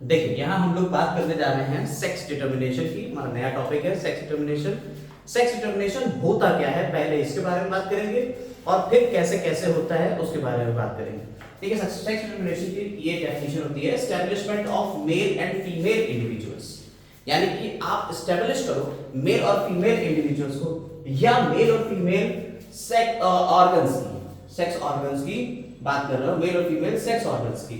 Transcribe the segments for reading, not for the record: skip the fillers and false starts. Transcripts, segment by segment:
देखिए यहाँ हम लोग बात करने जा रहे हैं सेक्स डिटर्मिनेशन की। हमारा नया टॉपिक है सेक्स डिटर्मिनेशन। सेक्स डिटर्मिनेशन होता क्या है, पहले इसके बारे में बात करेंगे और फिर कैसे कैसे होता है उसके बारे में बात करेंगे। ठीक है, सेक्स डिटर्मिनेशन की ये डेफिनेशन होती है establishment of male and female individuals, यानी कि आप एस्टैब्लिश करो मेल और फीमेल इंडिविजुअल्स को या मेल और फीमेल सेक्स ऑर्गन्स की बात कर रहे हो, मेल और फीमेल सेक्स ऑर्गन्स की,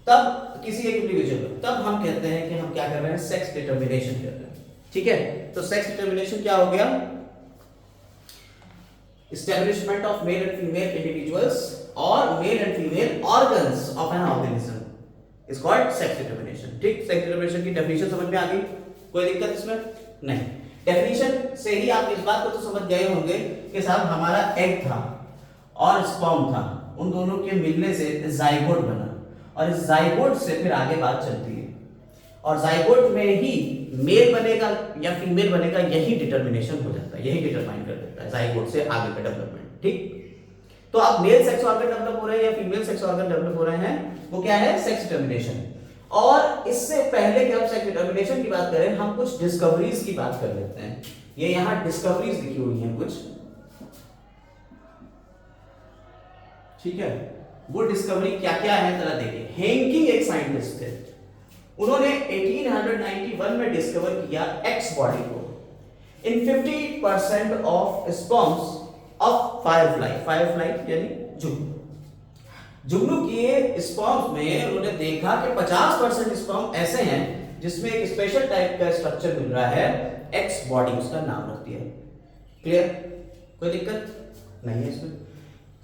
तब किसी एक इंडिविजुअल तब हम कहते हैं कि हम क्या कर रहे हैं, सेक्स डिटर्मिनेशन कर रहे हैं। ठीक है, तो सेक्स डिटर्मिनेशन क्या हो गया, establishment of male and female individuals और male and female organs of an organism is called sex determination. ठीक, सेक्स डिटर्मिनेशन की डेफिनेशन समझ में आ गई, कोई दिक्कत इसमें नहीं। डेफिनेशन से ही आप इस बात को तो समझ गए होंगे कि साहब हमारा एग था और स्पर्म था, उन दोनों के मिलने से जाइगोट बना और इस जाइगोट से फिर आगे बात चलती है और जाइगोट में ही मेल बनेगा या फीमेल बनेगा, यही डिटर्मिनेशन हो जाता है, यही डिटरमाइन कर देता है जाइगोट से आगे का डेवलपमेंट। ठीक, तो आप मेल सेक्स ऑर्गन डेवलप हो रहे हैं या फीमेल सेक्स ऑर्गन डेवलप हो रहे हैं, वो क्या है, सेक्स डिटर्मिनेशन। और इससे पहले कि हम सेक्स डिटर्मिनेशन की बात करें, हम कुछ डिस्कवरीज की बात कर लेते हैं। ये यहां डिस्कवरीज लिखी हुई हैं कुछ, ठीक है, वो डिस्कवरी क्या क्या है जरा देखिए। हेंकिंग एक साइंटिस्ट थे, उन्होंने 1891 में डिस्कवर किया एक्स बॉडी को इन 50% ऑफ स्पर्म्स ऑफ फायरफ्लाई यानी जुगनू के स्पर्म्स में उन्होंने देखा कि 50% स्पर्म ऐसे हैं जिसमें एक स्पेशल टाइप का स्ट्रक्चर मिल रहा है, एक्स बॉडी उसका नाम रख दिया। क्लियर, कोई दिक्कत नहीं है इसमें,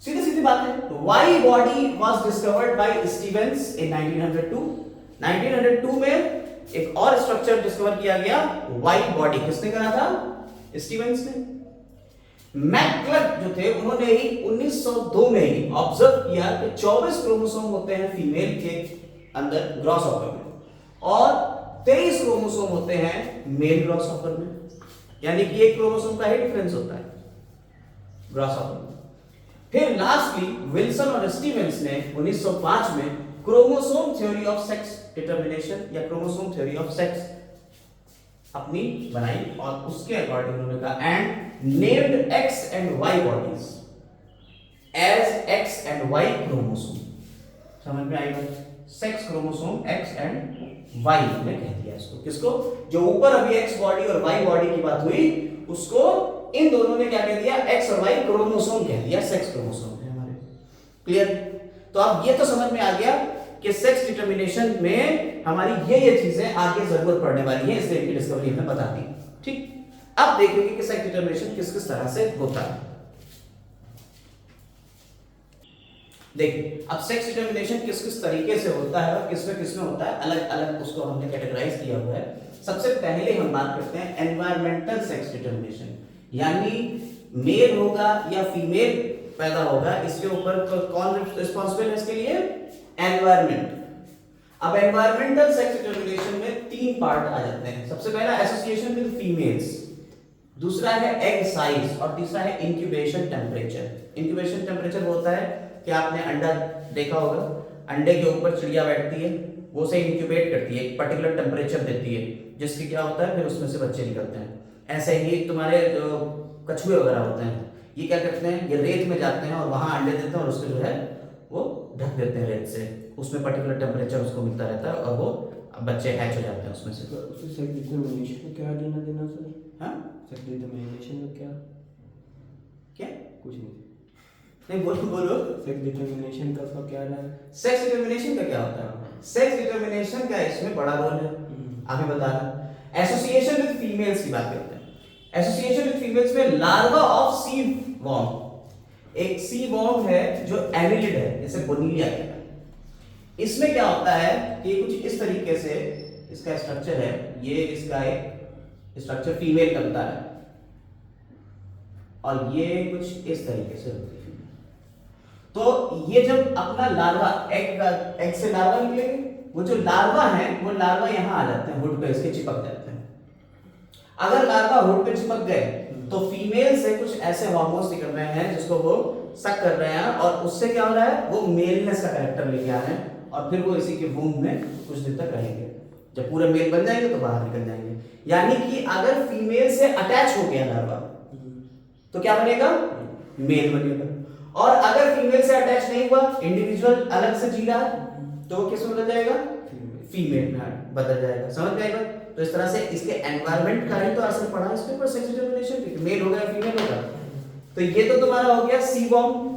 सीधी सीधी बात है। Y body was discovered by Stevens in 1902। 1902 में एक और स्ट्रक्चर डिस्कवर किया गया, वाई बॉडी। किसने करा था, स्टीवेंस ने। मैकक्लग जो थे उन्होंने ही 1902 में ही ऑब्जर्व किया कि 24 क्रोमोसोम होते हैं फीमेल के अंदर ग्रॉसहॉपर में और 23 क्रोमोसोम होते हैं मेल ग्रॉसहॉपर में, यानी कि एक क्रोमोसोम का ही डिफरेंस होता है ग्रॉसहॉपर में। फिर लास्टली विल्सन और स्टीवेंस ने 1905 में chromosome theory of sex determination या क्रोमोसोम थ्योरी ऑफ सेक्स अपनी बनाई और उसके अकॉर्डिंग उन्होंने कहा and named X and Y bodies as X and Y chromosome. समझ में आई बात, sex chromosome X and Y ने कह दिया इसको, किसको, जो ऊपर अभी एक्स बॉडी और वाई बॉडी की बात हुई उसको इन दोनों ने क्या कह दिया, एक्स और वाई क्रोमोसोम कह दिया, सेक्स क्रोमोसोम है हमारे। क्लियर, तो अब ये तो समझ में आ गया कि सेक्स डिटर्मिनेशन में हमारी ये चीजें आगे जरूरत पड़ने वाली है, इसलिए इनकी डिस्कवरी हमें बता दी। ठीक, अब देखेंगे कि सेक्स डिटर्मिनेशन किस किस तरह से होता है। देखिए अब सेक्स डिटर्मिनेशन किस किस तरीके से होता है और किसमें होता है, अलग अलग उसको हमने कैटेगराइज किया हुआ है। सबसे पहले हम बात करते हैं एनवायरमेंटल सेक्स डिटर्मिनेशन, यानी मेल होगा या फीमेल पैदा होगा, इसके ऊपर कौन रिस्पॉन्सिबल है इसके लिए, एनवायरमेंट। अब एनवायरमेंटल सेक्स डिटर्मिनेशन में तीन पार्ट आ जाते हैं। सबसे पहला एसोसिएशन विद फीमेल्स, दूसरा है एग साइज और तीसरा है इंक्यूबेशन टेम्परेचर। इंक्यूबेशन टेम्परेचर होता है कि आपने अंडा देखा होगा, अंडे के ऊपर चिड़िया बैठती है, वो उसे इंक्यूबेट करती है, एक पर्टिकुलर टेम्परेचर देती है जिसकी क्या होता है फिर उसमें से बच्चे निकलते हैं। ऐसे ही तुम्हारे जो कछुए वगैरह होते हैं, ये क्या करते हैं, ये रेत में जाते हैं और वहां अंडे देते हैं और उसको जो है वो ढक देते हैं रेत से, उसमें पर्टिकुलर टेम्परेचर उसको मिलता रहता है और वो बच्चे हैच हो जाते हैं उसमें से। तो उससे सेक्स डिटर्मिनेशन को क्या लेना देना सर? हाँ, सेक्स डिटर्मिनेशन का क्या क्या, कुछ नहीं बोलो सेक्स डिटर्मिनेशन का उसका क्या है? सेक्स डिटर्मिनेशन का क्या होता है, सेक्स डिटर्मिनेशन का इसमें बड़ा रोल है, अभी बता रहा। एसोसिएशन विद फीमेल्स की बात करते हैं। एसोसिएशन विद फीमेल्स में लार्वा ऑफ सी वॉर्म, एक सी वॉर्म है जो एनिलिड है, जैसे बोनीलिया कहता है। इसमें क्या होता है कि कुछ इस तरीके से इसका स्ट्रक्चर है, ये इसका एक स्ट्रक्चर फीमेल का होता है और ये कुछ इस तरीके से होती है। तो ये जब अपना लार्वा एग से लार्वा निकलेंगे, वो जो लार्वा है वो लार्वा यहाँ आ जाते हैं, हुड पे इसके चिपक जाते हैं। अगर लार्वा हुड पे चिपक गए तो फीमेल से कुछ ऐसे हार्मोन्स निकल रहे हैं जिसको वो सक कर रहे हैं और उससे क्या हो रहा है, वो मेलनेस का कैरेक्टर लेके आ रहे हैं और फिर वो इसी के वूम में कुछ दिन तक रहेंगे। जब पूरे मेल बन जाएंगे तो बाहर निकल जाएंगे। यानी कि अगर फीमेल से अटैच हो गया लार्वा तो क्या बनेगा? मेल बनेगा। और अगर फीमेल से अटैच नहीं हुआ, इंडिविजुअल अलग से जी रहा है, तो वो किस में बदल जाएगा? फीमेल में बदल जाएगा। समझ में आएगा? तो इस तरह से इसके एनवायरनमेंट का ही तो असर पड़ा इसके ऊपर, सेक्स डिटरमिनेशन पे, मेल होगा या फीमेल होगा। तो ये तो तुम्हारा हो गया सी वॉर्म।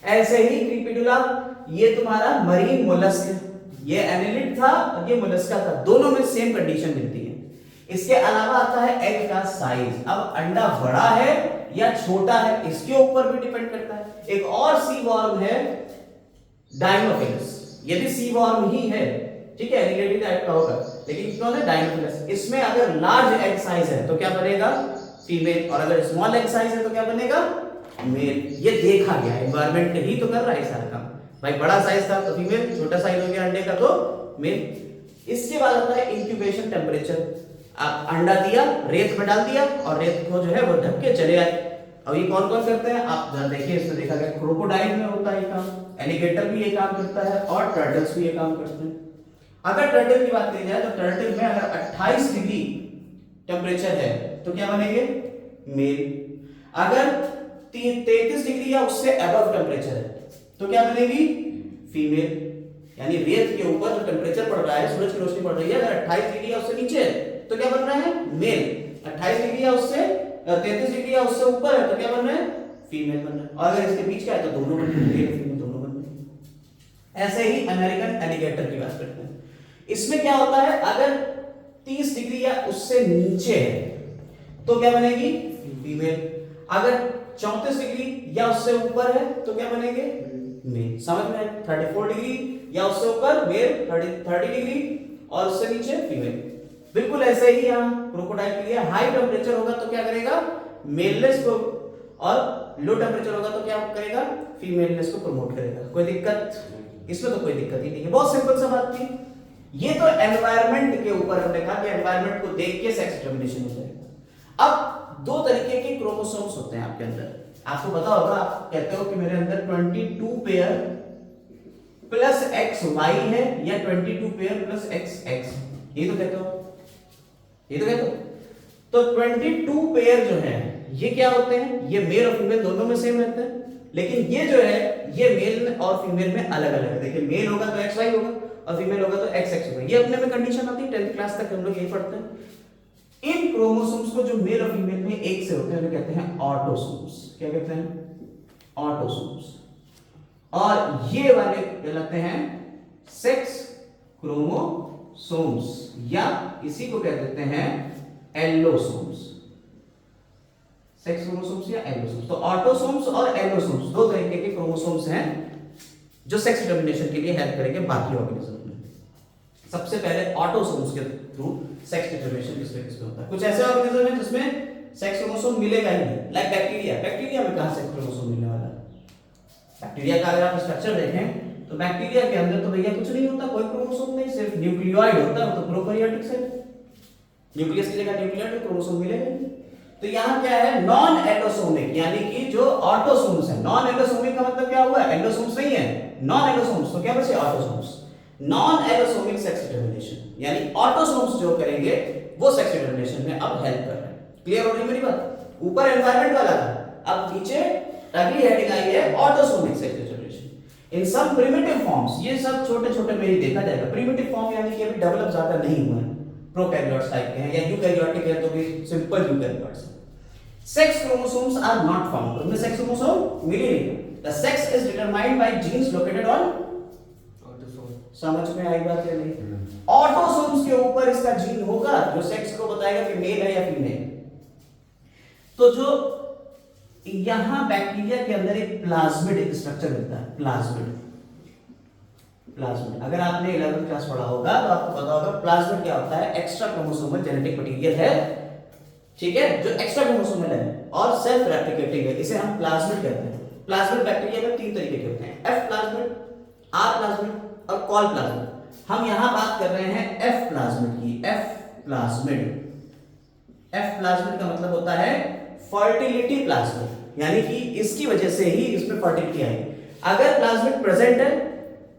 ऐसे ही क्रीपिडुला, ये तुम्हारा मरीन मोलस्क, ये एनिलिड था और ये मोलस्का था, दोनों में सेम कंडीशन मिलती है। इसके अलावा आता है एग का साइज। अब अंडा बड़ा है या छोटा है इसके ऊपर भी डिपेंड करता है। एक और सी वॉर्म है डायनोफिलस, ये भी सी वॉर्म ही है, ठीक है, एनिलिडी टाइप का होगा, लेकिन कौन है? डायनोफिलस। इसमें अगर लार्ज एग साइज है तो क्या बनेगा? फीमेल, और अगर स्मॉल एग साइज है तो क्या बनेगा? मेल। ये देखा गया, एनवायरनमेंट ही तो कर रहा है सारा काम। भाई बड़ा साइज था तो फीमेल, छोटा साइज हो गया अंडे का तो मेल। इसके बाद आता है इंक्यूबेशन टेम्परेचर। आप अंडा दिया, रेत में डाल दिया और रेत को जो है वो ढक के चले आए। अब ये कौन कौन करते हैं आप जरा देखिए, इसमें देखा गया क्रोकोडाइल में होता है ये काम, एलिगेटर भी ये काम करता है और टर्टल्स भी ये काम करते हैं। अगर टर्टल की बात करी जाए तो टर्टल में अगर 28 डिग्री टेम्परेचर है तो क्या बनेंगे? मेल। अगर 33 डिग्री या उससे अबव टेम्परेचर है तो क्या बनेगी? फीमेल। यानी रेत के ऊपर जो टेम्परेचर पड़ रहा है, सूरज की रोशनी पड़ रही है, अगर 28 डिग्री या उससे नीचे है तो क्या बन रहा है? मेल। 28 डिग्री या उससे 33 डिग्री या उससे ऊपर है तो क्या बन रहा है? फीमेल बन रहा है। और अगर इसके बीच का है तो दोनों बन रहे हैं, मेल फीमेल दोनों बन रहे हैं। ऐसे ही अमेरिकन एलिगेटर की बात करते हैं। इसमें क्या होता है? अगर 30 डिग्री या उससे नीचे है तो क्या बनेगी? फीमेल। अगर 34 डिग्री या उससे ऊपर है तो क्या बनेंगे? मेल। समझ में आया? 34 डिग्री या उससे ऊपर मेल, 30 डिग्री और उससे नीचे फीमेल। बिल्कुल ऐसे ही यहाँ क्रोकोडाइल के लिए हाई टेम्परेचर होगा तो क्या करेगा? मेलनेस को, और लो टेम्परेचर होगा तो क्या करेगा? फीमेलनेस को प्रमोट करेगा। कोई दिक्कत? इसमें तो कोई दिक्कत ही नहीं है, बहुत सिंपल सा बात थी। ये तो एनवायरनमेंट के ऊपर हमने कहा कि एनवायरनमेंट को देख के सेक्स डिटरमिनेशन हो जाएगा। अब दो तरीके के क्रोमोसोम्स होते हैं आपके अंदर। आपको पता होगा, आप कहते हो कि मेरे अंदर 22 पेयर प्लस एक्स वाई है या 22 पेयर प्लस एक्स एक्स, ये तो कहते हो, ये तो कहते हो। तो 22 पेयर जो है ये क्या होते हैं? ये मेल और फीमेल दोनों में सेम रहते हैं, लेकिन ये जो है ये मेल और फीमेल में अलग अलग है। देखिए मेल होगा तो एक्स वाई होगा और फीमेल होगा तो एक्स एक्स होगा। ये अपने में कंडीशन आती है, 10th क्लास तक हम लोग यही पढ़ते हैं। इन क्रोमोसोम्स को जो मेल और फीमेल में एक से होते हैं उन्हें कहते हैं ऑटोसोम्स। क्या कहते हैं? ऑटोसोम्स। और ये वाले कहलाते हैं सेक्स क्रोमोसोम्स, या इसी को कह देते हैं एलोसोम्स। सेक्स क्रोमोसोम्स या एलोसोम्स। तो ऑटोसोम्स और एलोसोम्स दो तरीके के क्रोमोसोम्स हैं जो सेक्स डिटरमिनेशन के लिए हेल्प करेंगे बाकी ऑर्गेनिज्म में। सबसे पहले ऑटोसोम्स के थ्रू सेक्स डिटरमिनेशन किसमें होता है। कुछ ऐसे ऑर्गेनिज्म हैं जिसमें सेक्स क्रोमोसोम मिलेगा ही नहीं, लाइक बैक्टीरिया। बैक्टीरिया में कहां सेक्स क्रोमोसोम मिलने वाला है? बैक्टीरिया का अगर आप स्ट्रक्चर देखें तो बैक्टीरिया के अंदर तो भैया कुछ नहीं होता, कोई क्रोमोसोम नहीं, सिर्फ न्यूक्लियोइड होता है, तो प्रोकैरियोटिक सेल। न्यूक्लियस की जगह न्यूक्लियोइड, क्रोमोसोम मिलेगा नहीं। तो यहाँ क्या है? नॉन एलोसोमिक, यानी कि जो ऑटोसोम्स है। नॉन एलोसोमिक का मतलब क्या हुआ? एलोसोम्स नहीं है, नॉन एलोसोम्स, तो क्या बचे? Autosomes. Non allosomic sex determination, यानी ऑटोसोम्स जो करेंगे वो सेक्स डिटरमिनेशन में अब हेल्प कर रहे हैं। क्लियर हो रही मेरी बात? ऊपर एनवायरनमेंट वाला था, अब नीचे अगली हेडिंग आई है ऑटोसोमिक सेक्स डिटरमिनेशन इन सम प्रिमिटिव फॉर्म्स। ये सब छोटे छोटे में ही देखा जाएगा। प्रिमिटिव फॉर्म यानी कि अभी डेवलप ज्यादा नहीं हुए हैं, प्रोकैरियोट्स टाइप के हैं या यूकैरियोटिक है तो भी सिंपल यूकैरियोट्स हैं। Sex chromosomes are not found, उनमें सेक्स क्रोमोसोम मिले नहीं। The sex is determined by genes located on autosome. समझ में आई बात या नहीं? ऑटोसोम्स के ऊपर इसका जीन होगा जो सेक्स को बताएगा कि मेल है या फीमेल। तो जो यहां बैक्टीरिया के अंदर एक प्लाज्मिड स्ट्रक्चर मिलता है, प्लाज्मिड। प्लाज्मिड अगर आपने 11th क्लास पढ़ा होगा तो आपको पता होगा प्लाज्मिड क्या होता है? एक्स्ट्रा क्रोमोसोमल जेनेटिक मटेरियल है, ठीक है, जो एक्स्ट्रा क्रोमोसोमल है और सेल्फ रेप्लिकेटिंग है, इसे हम प्लाज्मिड कहते हैं। प्लाज्मिड बैक्टीरिया में 3 तरीके के होते हैं, एफ प्लाज्मिड, आर प्लाज्मिड और कॉल प्लाज्मिड। हम यहां बात कर रहे हैं एफ प्लाज्मिड की। एफ प्लाज्मिड, एफ प्लाज्मिड का मतलब होता है फर्टिलिटी प्लाज्मिड, यानी कि इसकी वजह से ही इसमें फर्टिलिटी आएगी। अगर प्लाज्मिड प्रेजेंट है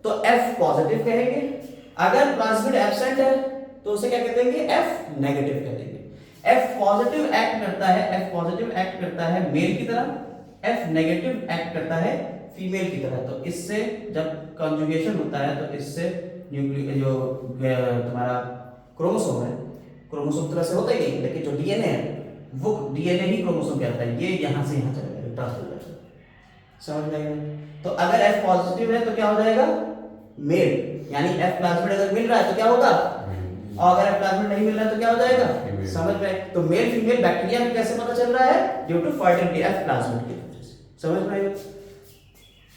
तो F पॉजिटिव कहेंगे। अगर प्लाज्मिड एब्सेंट है तो उसे क्या कह देंगे, F नेगेटिव कह देंगे। F पॉजिटिव एक्ट करता है मेल की तरह, F नेगेटिव एक्ट करता है फीमेल की तरह। तो इससे जब कॉन्जुगेशन होता है तो इससे न्यूक्लियर जो तुम्हारा क्रोमोसोम है, क्रोमोसोम तरह से होता ही नहीं, लेकिन जो डीएनए है वो डीएनए ही क्रोमोसोम कहता है, ये यहां से यहां चला जाएगा, ट्रांसफर हो जाएगा। समझ में आएगा? तो अगर F पॉजिटिव है तो क्या हो जाएगा, मेल, यानी F प्लाज्मिड अगर मिल रहा है तो क्या होगा, और अगर F प्लाज्मिड नहीं मिल रहा है तो क्या हो जाएगा, समझ में? तो मेल फीमेल बैक्टीरिया में कैसे पता चल रहा है, due to fertility F plasmid की वजह से। समझ में आएगा?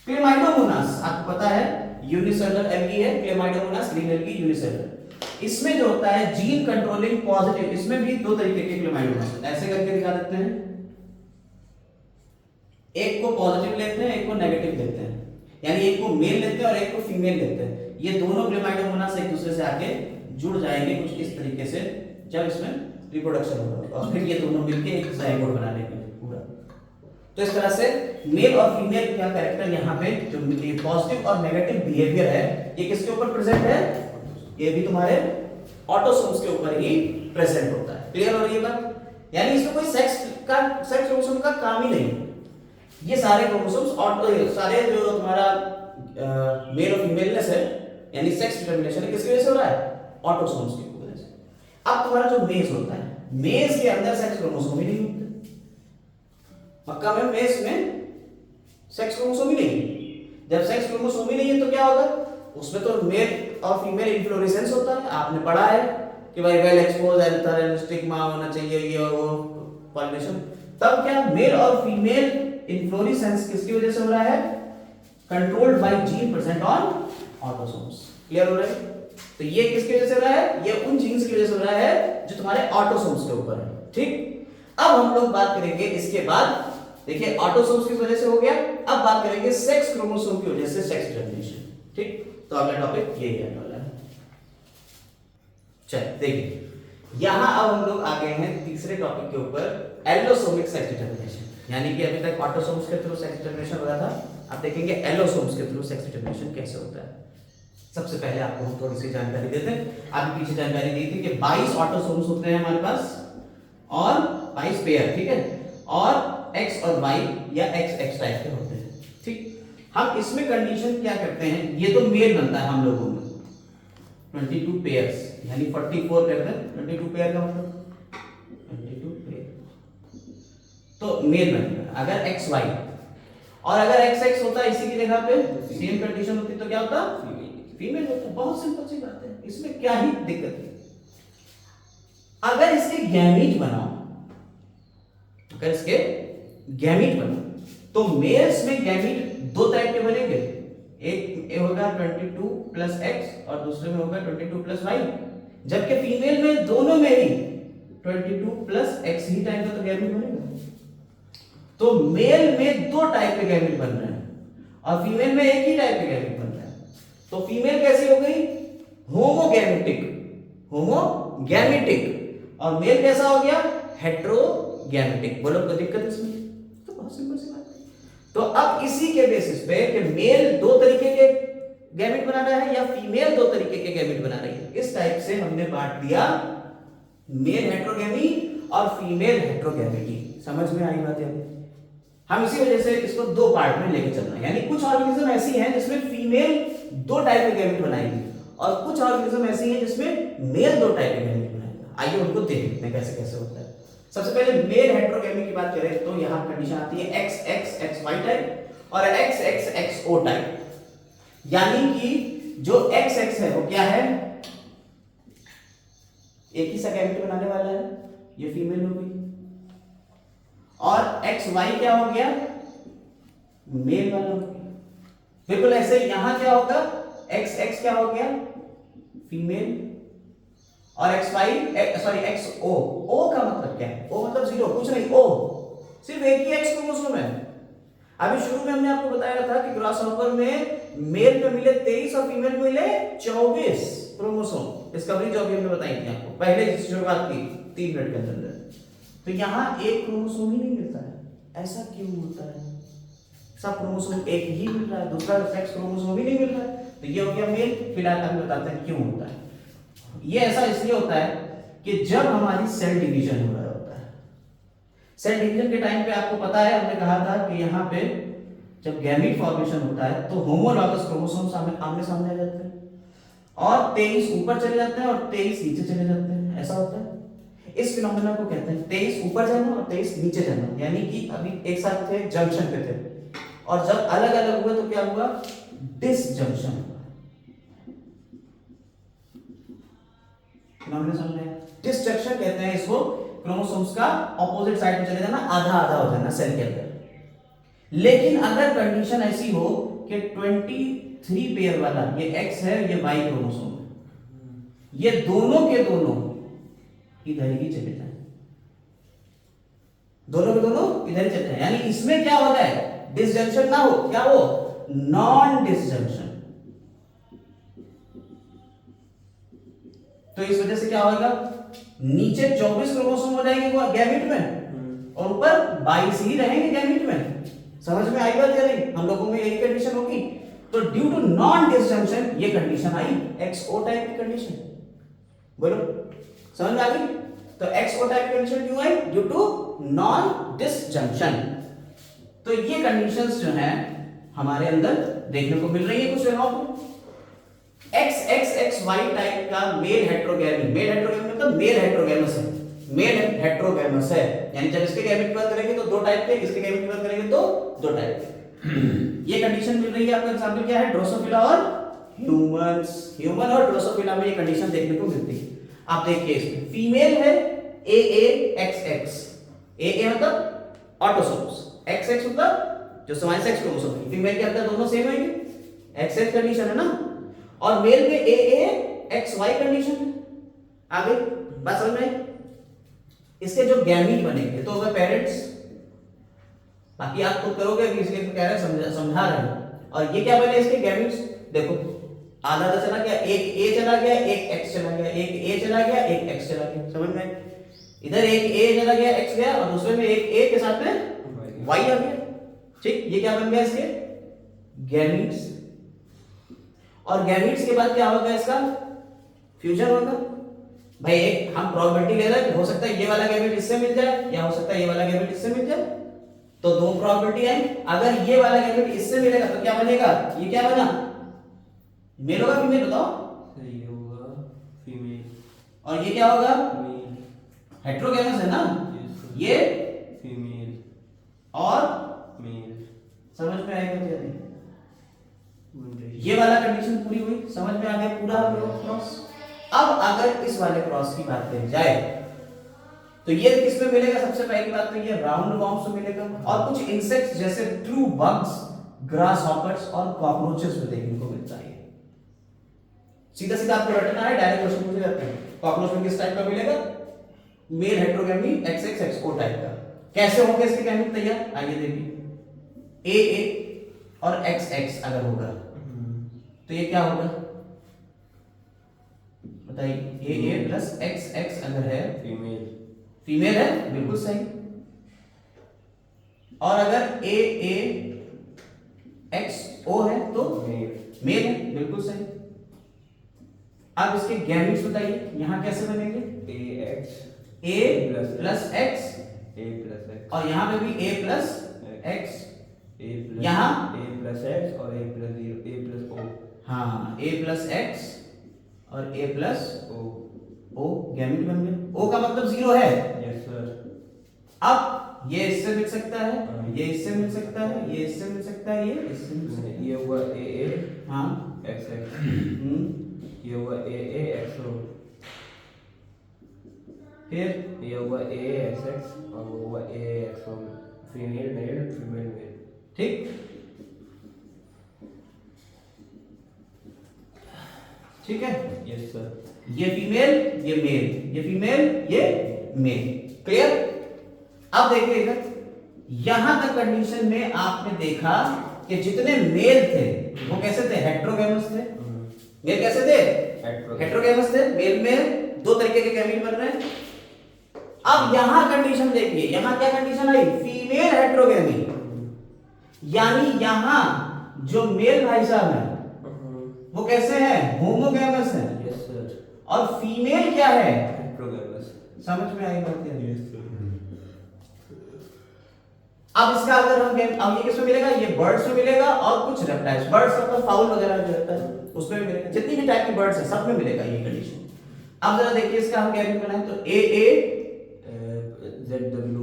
क्लेमाइडोमोनास आपको पता है यूनिसेलुलर एल्गी है, क्लेमाइडोमोनास ग्रीन एल्गी यूनिसेलुलर। इसमें जो होता है जीन कंट्रोलिंग पॉजिटिव, इसमें भी दो तरीके के क्लेमाइडोमोनास, ऐसे करके दिखा देते हैं, एक को पॉजिटिव लेते हैं, एक को नेगेटिव लेते हैं, यानी एक को मेल लेते हैं और एक को फीमेल लेते हैं। ये दोनों क्लेमाइडोमोनास एक दूसरे से आके जुड़ जाएंगे कुछ इस तरीके से, जब इसमें रिप्रोडक्शन होगा और फिर ये दोनों मिलके एक जाइगोट बना लेंगे पूरा। तो इस तरह से मेल और फीमेल का कैरेक्टर यहाँ पे जो पॉजिटिव और नेगेटिव बिहेवियर है ये किसके ऊपर प्रेजेंट है, ये भी तुम्हारे ऑटोसोम्स के ऊपर ही प्रेजेंट होता है। क्लियर हो रही है बात? यानी इसमें कोई सेक्स क्रोमोसोम का काम ही नहीं, ये सारे क्रोमोसोम्स सारे जो तुम्हारा मेल और फीमेलनेस है यानी सेक्स डिटरमिनेशन है किसकी वजह से हो रहा है, ऑटोसोम्स की वजह से। अब तुम्हारा जो मेज होता है, मेज के अंदर सेक्स क्रोमोसोम ही नहीं होते, पक्का में मेज में सेक्स क्रोमोसोम ही नहीं। जब सेक्स क्रोमोसोम ही नहीं है तो क्या होगा, उसमें तो मेल और फीमेल इन्फ्लोरेसेंस होता है, आपने पढ़ा है कि भाई वेल एक्सपोज एंथर स्टिग्मा होना चाहिए, ये और वो पॉलिनेशन। तब क्या मेल और फीमेल इन्फ्लोरेसेंस किसकी वजह से हो रहा है, controlled by gene present on autosomes. Clear हो रहा है? तो ये किसकी वजह से हो रहा है, ये उन जीन्स की वजह से हो रहा है जो तुम्हारे ऑटोसोम्स के ऊपर है। ठीक, अब हम लोग बात करेंगे इसके बाद, देखिए ऑटोसोम्स की वजह से हो गया, अब बात करेंगे सेक्स क्रोमोसोम की वजह से सेक्स डिटरमिनेशन। ठीक, तो अगला टॉपिक यही है वाला है। चलिए देखिए, यहां अब हम लोग आ गए हैं तीसरे टॉपिक के ऊपर, एलोसोमिक सेक्स डिटरमिनेशन। यानी कि अभी तक ऑटोसोम्स के थ्रू सेक्स डिटरमिनेशन हो रहा था, अब देखेंगे एलोसोम्स के थ्रू सेक्स डिटरमिनेशन कैसे होता है। सबसे पहले आपको हम थोड़ी सी जानकारी देते हैं। आपकी पीछे जानकारी दी थी कि 22 ऑटोसोम्स होते हैं हमारे पास और 22 पेयर, ठीक है, और X और Y या XX टाइप के होते हैं। ठीक, हम इसमें कंडीशन क्या करते हैं, ये तो मेल बनता है हम लोगों में 22 पेयर्स, यानी 44 करते हैं, 22 पेयर का मतलब 22 पेयर, तो मेल बनेगा। अगर XY और अगर XX होता है इसी की जगह पे सेम कंडीशन होती तो क्या होता, फीमेल होता। बहुत सिंपल सी बात है, इसमें क्या ही दिक्कत है। अगर इसके गैमीट बनाओ, अगर इसके गैमीट बनाओ तो मेल्स में गैमीट दो टाइप के बनेंगे, एक होगा 22 प्लस एक्स और दूसरे में होगा 22 प्लस वाई, जबकि फीमेल में दोनों में ही 22 प्लस एक्स ही टाइप का तो गैमीट बनेगा। तो मेल में दो टाइप के गैमीट बन रहे हैं और फीमेल में एक ही टाइप के गैमीट बन रहे हैं। तो फीमेल कैसी हो गई, होमोगैमेटिक, और मेल कैसा हो गया, हेट्रोगैमेटिक। बोलो कोई दिक्कत इसमें, तो बहुत सिंपल सी बात है। तो अब इसी के बेसिस पे कि मेल दो तरीके के गैमेट बना रहा है या फीमेल दो तरीके के गैमेट बना रही है, इस टाइप से हमने बांट दिया मेल हेट्रोगैमी और फीमेल हेट्रोगैमेटी। समझ में आई बात है? हम इसी वजह से इसको दो पार्ट में लेके चलना है। यानी कुछ ऑर्गेनिज्म ऐसी हैं जिसमें फीमेल दो टाइप के गैमेट बनाएगी और कुछ ऑर्गेनिज्म ऐसी हैं जिसमें मेल दो टाइप के गैमेट बनाएगा। आइए उनको देखते हैं कैसे कैसे होता है। सबसे पहले मेल हेट्रोगैमी की बात करें तो यहां कंडीशन आती है XXXY टाइप और XXXO टाइप। यानी कि जो XX है वो क्या है, एक ही सा गैमेट बनाने वाला है, ये फीमेल हो गई, और XY क्या हो गया, मेल वाला हो गया। बिल्कुल ऐसे यहां क्या होगा, XX क्या हो गया, फीमेल, और XO, O का मतलब क्या है, O मतलब जीरो, कुछ नहीं, O सिर्फ एक ही X क्रोमोसोम है। अभी शुरू में हमने आपको बताया था कि ग्रासहॉपर में मेल में मिले 23 और फीमेल में मिले 24 क्रोमोसोम। डिस्कवरी जो अभी हमने बताई थी आपको पहले शुरुआत की 3 मिनट के अंदर। तो यहां एक क्रोमोसोम ही नहीं मिलता है, ऐसा क्यों होता है? सब क्रोमोसोम एक ही मिल रहा है, दूसरा सेक्स क्रोमोसोम ही नहीं मिल रहा है। तो ये हो गया मेल। फिलहाल अभी बताते हैं क्यों होता है। ये ऐसा इसलिए होता है कि जब हमारी सेल डिवीजन हो रहा होता है, सेल डिवीजन के टाइम पे आपको पता है हमने कहा था कि यहाँ पे जब गैमीट फॉर्मेशन होता है तो होमोलॉगस क्रोमोसोम्स आमने सामने आ जाते हैं और 23 ऊपर चले जाते हैं और 23 नीचे चले जाते हैं, ऐसा होता है। इस फिनोमेना को कहते हैं 23 ऊपर जाना और 23 नीचे जाना, यानी कि अभी एक साथ थे, जंक्शन पे थे, और जब अलग अलग हुए तो क्या हुआ, डिसजंक्शन हुआ। फिनोमेना समझ में? डिसजंक्शन कहते हैं इसको, क्रोमोसोम्स का ऑपोजिट साइड में चले जाना, आधा आधा हो जाना सेल के अंदर। लेकिन अगर कंडीशन ऐसी हो कि 23 पेयर वाला, ये X है, ये Y क्रोमोसोम है, ये दोनों के दोनों इधर ही चले जाए, दोनों के दोनों इधर ही चले जाए, यानी इसमें क्या हो जाए, डिसजंक्शन ना हो, क्या हो, नॉन डिसजंक्शन। तो इस वजह से क्या होगा, नीचे 24 क्रोमोसोम हो जाएंगे वो गैमीट में और ऊपर 22 ही रहेंगे गैमीट में। समझ में आई बात या नहीं? हम लोगों में यही कंडीशन होगी। तो ड्यू टू नॉन डिसजंक्शन ये कंडीशन आई, XO टाइप की कंडीशन। बोलो समझ में आ गई? तो XO टाइप की कंडीशन क्यों आई? Due to non disjunction. तो ये कंडीशंस जो हैं हमारे अंदर देखने को मिल रही है कुछ जगहों पर। XXXY टाइप का मेल हेट्रोगैमी, मेल हेट्रोगैमी मतलब मेल हेट्रोगैमस है, मेल हेट्रोगैमस है, यानी जब इसके गैमेट की बात करेंगे तो दो टाइप के, इसके गैमेट की बात करेंगे तो दो टाइप के। ये कंडीशन मिल रही है। आपका एग्जांपल क्या है, ड्रोसोफिला और ह्यूमंस। ह्यूमन और ड्रोसोफिला में ये कंडीशन देखने को मिलती है। आप देखिए इसमें फीमेल है AAXX, AA मतलब ऑटोसोम्स, XX मतलब जो समान सेक्स क्रोमोसोम है, फीमेल के अंदर दोनों सेम है, XX कंडीशन है ना, और मेल में AAXY कंडीशन है। आगे बात समझ में? इसके जो गैमीट बनेंगे तो होगा पेरेंट्स, बाकी आप खुद करोगे कि इसलिए तो कह रहे हैं, समझा रहे हैं। और ये क्या बने इसके गैमीट्स, देखो आधा आधा चला गया, एक A चला गया, एक X चला गया, एक A चला गया, एक X चला गया। समझ में? इधर एक A चला गया, X गया, और दूसरे में एक A के साथ में Y आ गया। ठीक, ये क्या बन गया इसके गैमीट्स। और गैमीट्स के बाद क्या होगा, इसका फ्यूजन होगा। भाई एक हम प्रोबेबिलिटी ले रहे हैं, हो सकता है ये वाला गैमेट इससे मिल जाए, या हो सकता है ये वाला गैमेट इससे मिल जाए, तो दो प्रोबेबिलिटी आई। अगर ये वाला गैमेट इससे मिलेगा तो क्या बनेगा, ये क्या बना, मेल होगा फीमेल, बताओ? सही होगा फीमेल। और ये क्या होगा, मेल। हेट्रोगैमस है ना, ये फीमेल और मेल। समझ में आएगा क्या नहीं? ये वाला कंडीशन पूरी हुई, समझ में आ गया पूरा क्रॉस। अब अगर इस वाले क्रॉस की बात करी जाए तो ये किस में मिलेगा, सबसे पहली बात तो ये राउंड वॉर्म्स में मिलेगा, और कुछ इंसेक्ट्स जैसे ट्रू बग्स, ग्रास हॉपर्स और कॉकरोचेस में देखने को मिलता है। सीधा सीधा आपको रटना है, डायरेक्ट क्वेश्चन पूछे जाते हैं। कॉकरोच में किस टाइप का मिलेगा, मेल हेट्रोगैमी XXXO टाइप का। कैसे होंगे इसके गैमेट तैयार, आइए देखिए। AA और XX अगर होगा तो ये क्या होगा बताइए, AA प्लस XX अगर है, फीमेल। फीमेल है, बिल्कुल सही। और अगर AAXO है तो मेल है, बिल्कुल सही। अब इसके गैमेट्स बताइए, यहां कैसे बनेंगे, A प्लस X, और यहां पे भी A प्लस X, यहाँ A प्लस X और A प्लस O। हाँ, A प्लस X और A प्लस O गैमेट बन गए। O का मतलब 0 है। Yes sir. अब ये इससे मिल सकता है, ये इससे मिल सकता है, ये इससे मिल सकता है, ये इससे मिल सकता है। ये हुआ AA हाँ XX, ये हुआ AA XO, फिर ये हुआ AA XX और वो हुआ AA XO। Female male, female male. ठीक, ठीक है। Yes sir. ये फीमेल, ये मेल, ये फीमेल, ये मेल। क्लियर? अब देखिए इधर, यहां तक कंडीशन में आपने देखा कि जितने मेल थे वो कैसे थे, हेट्रोगैमस थे। मेल कैसे थे, हेट्रोगैमस थे। मेल में दो तरीके के गैमीट बन रहे हैं। अब यहां कंडीशन देखिए, यहां क्या कंडीशन आई, फीमेल हेट्रोगैमी, यानी यहां जो मेल भाई साहब है वो कैसे हैं? होमोगैमस हैं। Yes sir. और फीमेल क्या है? हेट्रोगैमस। समझ में आई बात है? Yes sir. अब इसका अगर हम अब ये किसमें मिलेगा? ये बर्ड्स में मिलेगा और कुछ रेप्टाइल्स, बर्ड्स मतलब फाउल वगैरह जो रहता है उसमें भी मिलेगा, जितनी भी टाइप की बर्ड्स है सब में मिलेगा ये कंडीशन। अब जरा देखिए इसका हम कैरेक्टर बनाएं तो ZW।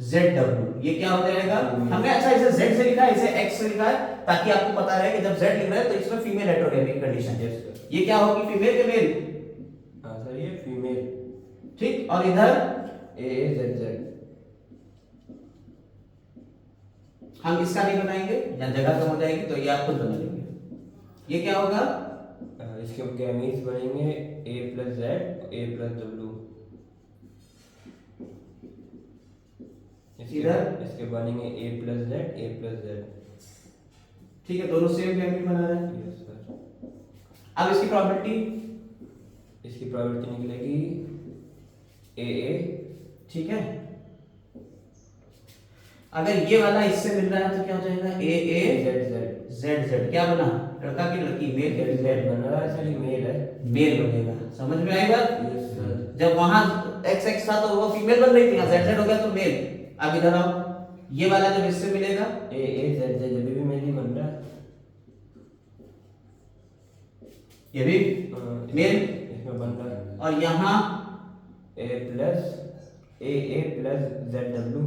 ZW ये क्या हो जाएगा? हमने अच्छा इसे Z से लिखा है, इसे X से लिखा है ताकि आपको पता रहे कि जब Z लिख रहे हैं तो इसमें फीमेल हेटेरोगेमी की कंडीशन है। ये क्या होगी? फीमेल के मेल? हाँ सर ये फीमेल। ठीक, और इधर AAZZ। हम इसका नहीं बनाएंगे, यहाँ जगह कम हो जाएगी तो ये आप खुद बना लेंगे। ये क्या होगा? इसके गैमीट्स बनेंगे A + Z A + W। इधर इसके बनेंगे A + Z A + Z। ठीक है, दोनों सेम गैमेट बना रहे हैं। Yes sir. अब इसकी प्रॉपर्टी, इसकी प्रोबेबिलिटी निकलेगी AA। ठीक है, अगर ये वाला इससे मिल रहा है तो क्या हो जाएगा? AAZZ क्या बना? लड़का की लड़की? मेल के Z बन रहा है सर, ये मेल है। मेल बनेगा। समझ में आई बात? Yes sir. जब वहां XX था तो वो फीमेल बन रही थी, यहाँ ZZ हो गया तो मेल। अब इधर आओ, ये वाला जब इससे मिलेगा AAZZ जब भी मेल ही बन रहा है। ये भी मेल, इसमें बन रहा है। और यहाँ AA + ZW।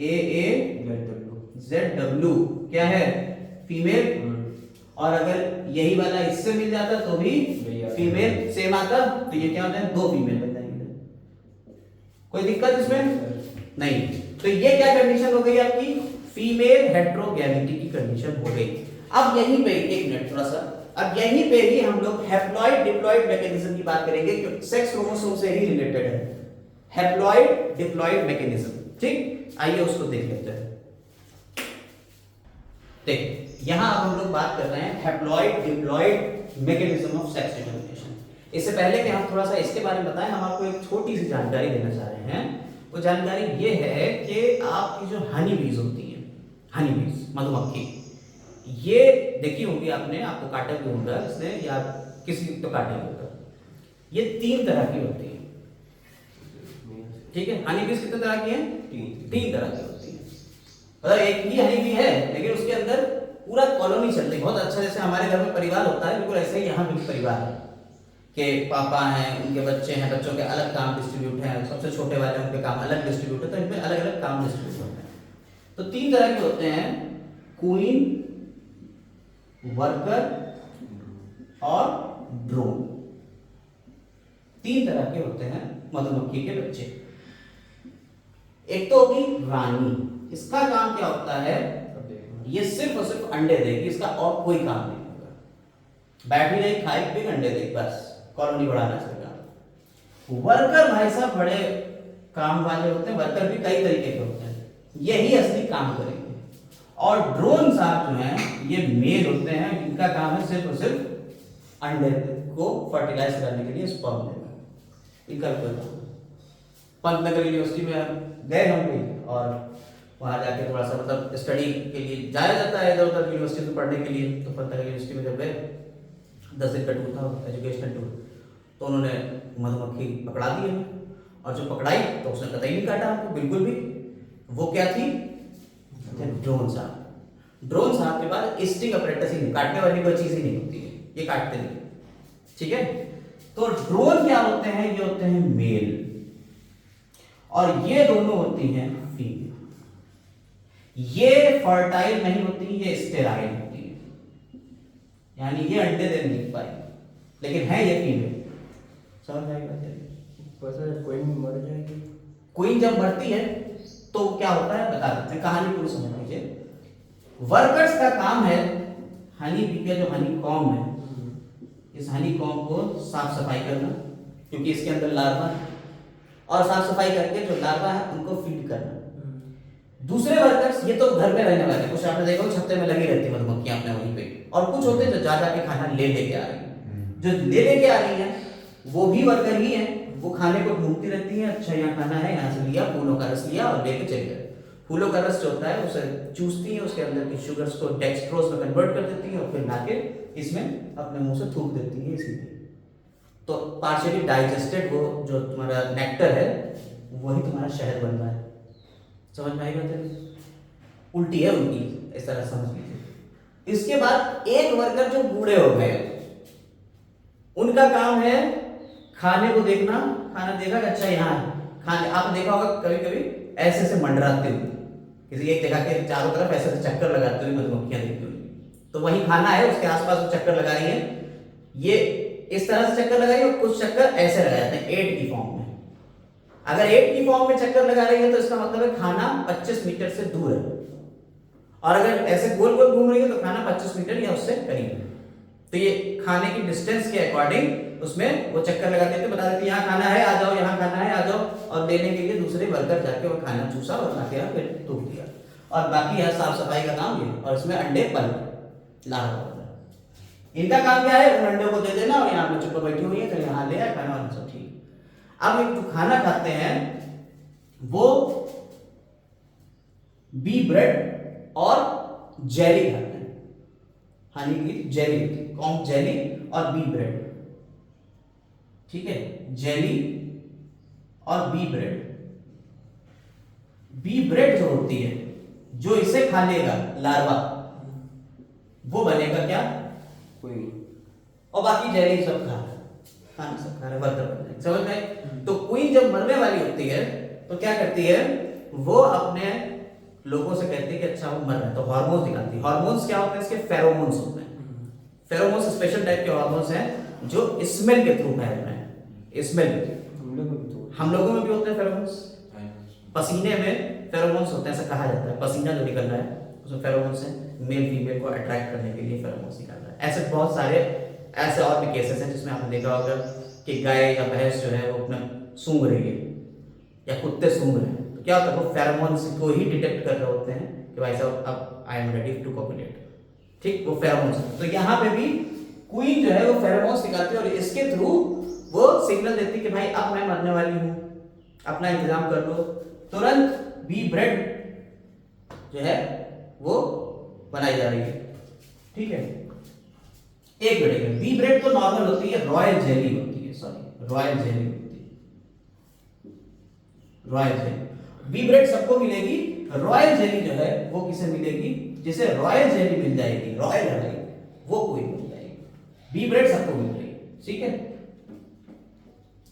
AAZW क्या है? फीमेल। और अगर यही वाला इससे मिल जाता तो भी फीमेल सेम आता, तो ये क्या होता है? दो फीमेल बन जाएंगे। कोई दिक्कत इसमें नहीं। तो ये क्या कंडीशन हो गई आपकी? फीमेल हेट्रोगैमिटी की कंडीशन हो गई। अब यहीं पे एक मिनट थोड़ा सा, अब यहीं पे ही हम लोग हैप्लॉइड डिप्लॉइड मैकेनिज्म की बात करेंगे क्योंकि सेक्स क्रोमोसोम से ही रिलेटेड है हैप्लॉइड डिप्लॉइड मैकेनिज्म। ठीक, आइए उसको देख लेते हैं। देखिए यहां अब हम लोग बात कर रहे हैं haploid diploid mechanism of sex determination. इससे पहले कि हम थोड़ा सा इसके बारे में बताएं, हम आपको एक छोटी सी जानकारी देना चाह रहे हैं। वो जानकारी ये है कि आपकी जो हनी बीज होती है, हनी बीज मधुमक्खी, ये देखी होगी आपने, आपको काटा भी होगा इसने या किसी तो काटा ही होगा। ये 3 तरह की होती है। ठीक है, हनी बीज कितने तरह की है? 3 तरह की होती है। मतलब एक ही हनी बी है लेकिन उसके अंदर पूरा कॉलोनी चल रही है। बहुत अच्छा, जैसे हमारे घर में परिवार होता है बिल्कुल ऐसे ही यहाँ भी परिवार है कि पापा हैं, उनके बच्चे हैं, बच्चों के अलग काम डिस्ट्रीब्यूट हैं, सबसे छोटे वाले उनके काम अलग डिस्ट्रीब्यूट है, तो इनमें अलग अलग काम डिस्ट्रीब्यूट होते हैं। तो 3 तरह के होते हैं, क्वीन, वर्कर और ड्रोन। 3 तरह के होते हैं मधुमक्खी के बच्चे। एक तो होगी रानी, इसका काम क्या होता है? ये सिर्फ और सिर्फ अंडे देगी, इसका और कोई काम नहीं होगा। बैठी रही, खाई पी, अंडे देगी, बस कॉलोनी बढ़ाना चलेगा। वर्कर भाई साहब बड़े काम वाले होते हैं, वर्कर भी कई तरीके के होते हैं, यही असली काम करेंगे। और ड्रोन साहब जो हैं ये मेल होते हैं, इनका काम है सिर्फ और सिर्फ अंडे को फर्टिलाइज करने के लिए स्पर्म देना, इनका कोई काम। पंतनगर यूनिवर्सिटी में गए हम भी और वहाँ जाके थोड़ा सा मतलब स्टडी के लिए जाया जाता है इधर उधर यूनिवर्सिटी में पढ़ने के लिए। तो पंतनगर यूनिवर्सिटी में जब गए, 10 दिन का टूर था, एजुकेशनल टूर, तो उन्होंने मधुमक्खी पकड़ा दी हमें, और जो पकड़ाई तो उसने कतई नहीं काटा हमको बिल्कुल भी। वो क्या थी? ड्रोन साहब। ड्रोन साहब के पास स्टिंग अपरेटस ही नहीं, काटने वाली कोई चीज ही नहीं होती है, ये काटते नहीं। ठीक है, तो ड्रोन क्या होते हैं? ये होते हैं मेल, और ये दोनों होती हैं फीमेल। ये फर्टाइल नहीं होती, ये स्टेराइल होती है, यानी ये अंडे दे नहीं पाई, लेकिन है ये फीमेल। समझ आई बात है? कोई मर जाएगी। क्वीन जब मरती है तो क्या होता है बता देते हैं, कहानी पूरी समझ लीजिए। वर्कर्स का काम है, हनी बी का जो हनी कॉम है, इस हनी कॉम को साफ सफाई करना, क्योंकि इसके अंदर लार्वा है, और साफ सफाई करके जो लार्वा है उनको फीड करना। दूसरे वर्कर्स ये तो घर में रहने वाले, कुछ आपने देखा छत्ते में लगी रहती मधुमक्खियां अपने वहीं पे, और कुछ होते हैं जो जा जाके खाना ले लेके आ रही हैं। जो ले लेके आ रही हैं वो भी वर्कर ही हैं, वो खाने को ढूंढती रहती हैं, अच्छा यहाँ खाना है, यहाँ से लिया, फूलों का रस लिया और लेके चले गए। फूलों का रस जो होता है उसे चूसती है, उसके अंदर की शुगर्स को डेक्सट्रोज में कन्वर्ट कर देती है और फिर लाके इसमें अपने मुंह से थूक देती है, इसीलिए। तो पार्शियली डाइजेस्टेड वो जो तुम्हारा नेक्टर है वही तुम्हारा शहद बन रहा है। समझ में आई बात? उल्टी है उल्टी, इस तरह समझ लीजिए। इसके बाद एक वर्कर जो बूढ़े हो गए, उनका काम है खाने को देखना, खाना देखा कि अच्छा यहाँ है खाने। आप देखा होगा कभी कभी ऐसे ऐसे मंडराते हुए किसी एक जगह के चारों तरफ ऐसे ऐसे चक्कर लगाते हुए मधुमक्खियां देखती हुई, तो वही खाना है, उसके आसपास वो चक्कर लगा रही है। ये इस तरह से चक्कर लगा रही है और कुछ चक्कर ऐसे लगा जाते हैं 8 की फॉर्म में। अगर 8 की फॉर्म में चक्कर लगा रही है तो इसका मतलब है खाना 25 मीटर से दूर है, और अगर ऐसे गोल गोल घूम रही है तो खाना 25 मीटर या उससे करीब है। तो ये खाने की डिस्टेंस के अकॉर्डिंग उसमें वो चक्कर लगा देते, बता देते यहाँ खाना है आ जाओ, यहाँ खाना है आ जाओ, और देने के लिए दूसरे वर्कर जाके वो खाना चूसा और लाके फिर तोड़ दिया। और बाकी है साफ सफाई का काम ये, और इसमें अंडे पल लार्वा होता है। इनका काम क्या है? उन अंडों को दे देना और यहाँ पे चुप बैठी हुई है, फिर यहाँ ले आए खाना, सब ठीक। अब एक जो खाना खाते हैं वो बी ब्रेड और जेली खाते हैं, हनी की जेली, कॉम्ब जेली और बी ब्रेड, ठीक है, जेली और बी ब्रेड। बी ब्रेड जो होती है, जो इसे खा लेगा लार्वा, वो बनेगा क्या? कोई। और बाकी जेली सब खा रहा है, खाना सब खा रहा है, वर्कर बन जाएगा। समझ में? तो क्वीन जब मरने वाली होती है तो क्या करती है? वो अपने लोगों से कहती है कि अच्छा वो मर रहा है, तो हार्मोन्स दिखाती है। हार्मोन्स क्या होते हैं? इसके फेरोमोन्स होते हैं। फेरोमोन्स स्पेशल टाइप के हार्मोन्स हैं जो स्मेल के थ्रू फैल रहे हैं। स्मेल हम लोगों में भी होते हैं फेरोमोन्स, पसीने में फेरोमोन्स होते हैं, ऐसा कहा जाता है। पसीना जो निकल रहा है उसमें फेरोमोन्स हैं, मेल फीमेल को अट्रैक्ट करने के लिए फेरोमोन्स निकल रहा है। ऐसे बहुत सारे ऐसे और भी केसेस हैं जिसमें आपने देखा होगा कि गाय या भैंस जो है वो अपना सूंघ रही है या कुत्ते सूंघ रहे हैं, तो क्या होता है? वो फेरोमोन्स को ही डिटेक्ट कर रहे होते हैं कि भाई साहब अब I am ready to copulate, ठीक, वो फेरोमोन्स। तो यहाँ पे भी क्वीन जो है वो फेरोमोन्स निकालती है और इसके थ्रू वो सिग्नल देती है कि भाई अब मैं मरने वाली हूँ, अपना इंतजाम कर लो। तुरंत बी ब्रेड जो है वो बनाई जा रही है, ठीक है। एक मिनट, बी ब्रेड तो नॉर्मल होती है, रॉयल जेली होती है, सॉरी रॉयल जेली होती है, रॉयल जेली। बी ब्रेड सबको मिलेगी, रॉयल जेली जो है वो किसे मिलेगी? जिसे रॉयल जेली मिल जाएगी, रॉयल है भाई, वो कोई मिल जाएगी। बी ब्रेड सबको मिल रही है, ठीक है,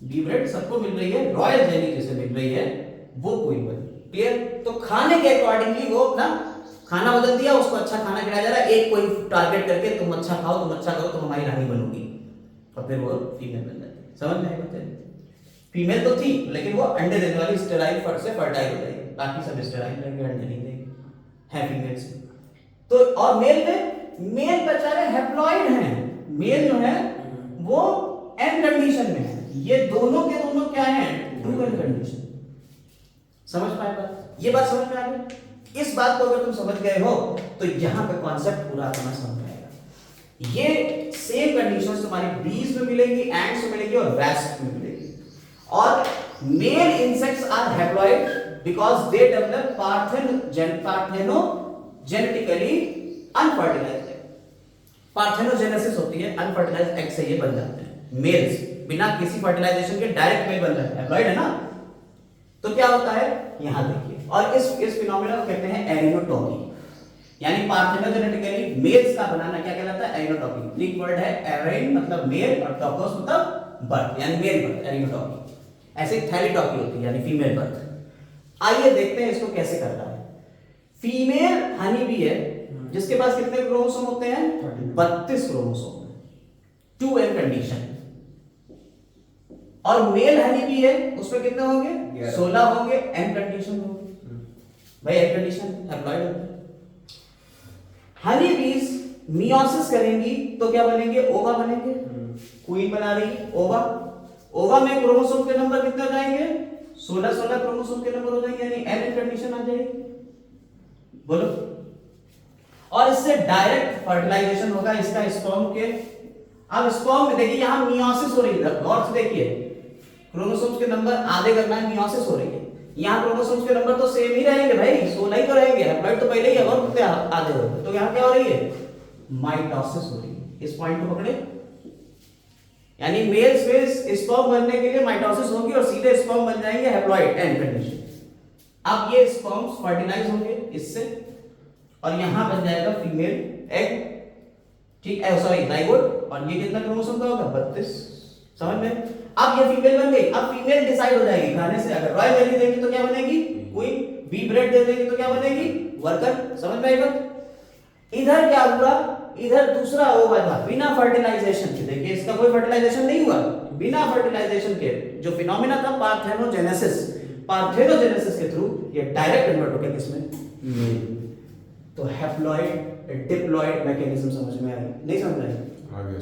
बी ब्रेड सबको मिल रही है, रॉयल जेली जिसे मिल रही है वो कोई बनी। क्लियर? तो खाने के अकॉर्डिंगली वो अपना खाना बदल दिया, उसको अच्छा खाना खिलाया जा रहा है, एक कोई टारगेट करके तुम अच्छा खाओ, तुम अच्छा करो, तुम हमारी रानी बनोगी, और फिर वो फीमेल बन जाती है। समझ में आएगा? फीमेल तो थी लेकिन वो अंडे देने वाली, स्टेराइल फट से फर्टाइल हो जाएगी, बाकी सब स्टेराइल रहेंगे, अंडे नहीं देंगे, है फीमेल से। तो और मेल में, मेल बेचारे हैप्लॉइड हैं, मेल जो है वो एन कंडीशन में है, ये दोनों के दोनों क्या है? True an condition. समझ पाए बात? ये बात समझ में आ गई? इस बात को अगर तुम समझ गए हो तो यहाँ का कॉन्सेप्ट पूरा अपना समझ में आएगा। ये सेम कंडीशंस तुम्हारी बीज में मिलेगी, एंड्स में मिलेगी और वेस्प में मिलेगी। और male insects are haploid because they develop parthenogenetically unfertilised egg. Parthenogenesis होती है, अनफर्टिलाइज्ड एग से ये बन जाते हैं मेल्स, बिना किसी फर्टिलाइजेशन के डायरेक्ट मेल बन जाते हैं, हैप्लॉइड है ना। तो क्या होता है यहां देखिए, और इस फिनोमेना को कहते हैं एरिनोटॉकी, यानी पार्थेनोजेनेटिकली मेल्स का बनाना क्या कहलाता है? एरिनोटॉकी। ग्रीक वर्ड है एरेन मतलब मेल और टॉकोस मतलब बर्थ, यानी मेल बर्थ, एरिनोटॉकी। ऐसे थैलीटॉकी होती है यानी फीमेल बर्थ। आइए देखते हैं इसको कैसे करना है। फीमेल हनी बी है जिसके पास कितने क्रोमोसोम होते हैं? 32 क्रोमोसोम, 2n कंडीशन। और मेल हनी बी है उसमें कितने होंगे? 16 होंगे, n कंडीशन होंगे। भाई n कंडीशन हैप्लॉइड होते हैं। हनी बीज मियोसिस करेंगी तो क्या बनेंगे? ओवा बनेंगे। क्वीन बना रही ओवा, ओवा में क्रोमोसोम के नंबर कितने हो जाएंगे? 16 क्रोमोसोम के नंबर हो जाएंगे, यानी n कंडीशन आ जाएगी। बोलो। और इससे डायरेक्ट फर्टिलाइजेशन होगा इसका स्पर्म के। अब स्पर्म में देखिए यहां मियोसिस हो रही है, गौर से देखिए, क्रोमोसोम्स के नंबर आधे करना है, मियोसिस हो रही है। यहाँ क्रोमोसोम्स के नंबर तो सेम ही रहेंगे भाई, 16 ही तो रहेंगे, हैप्लॉइड तो पहले ही है और कितने आधे होंगे, तो यहाँ क्या हो रही है, माइटोसिस हो रही है। इस पॉइंट को पकड़े, यानी मेल्स में स्पर्म बनने के लिए माइटोसिस होगी और सीधे स्पर्म बन जाएंगे हैप्लॉइड, एंड कंडीशन। अब ये स्पर्म्स फर्टिलाइज होंगे इससे और यहां बन जाएगा फीमेल एग, ठीक है, सॉरी जाइगोट, और ये कितना क्रोमोसोम का होगा, 32, समझ में। अब ये फीमेल बन गई, अब फीमेल डिसाइड हो जाएगी खाने से, अगर रॉयल वेली देंगे तो क्या बनेगी, क्वीन, बी ब्रेड दे देंगे तो क्या बनेगी, वर्कर, समझ में आएगा। इधर क्या हुआ, इधर दूसरा हुआ था बिना फर्टिलाइजेशन के, देखिए इसका कोई फर्टिलाइजेशन नहीं हुआ, बिना फर्टिलाइजेशन के जो फिनोमेना था पार्थेनोजेनेसिस, पार्थेनोजेनेसिस के थ्रू ये डायरेक्ट कन्वर्ट हो गया किसमें, मेल। तो हैप्लॉइड डिप्लॉइड मैकेनिज्म समझ में आ गई, नहीं समझ में आई,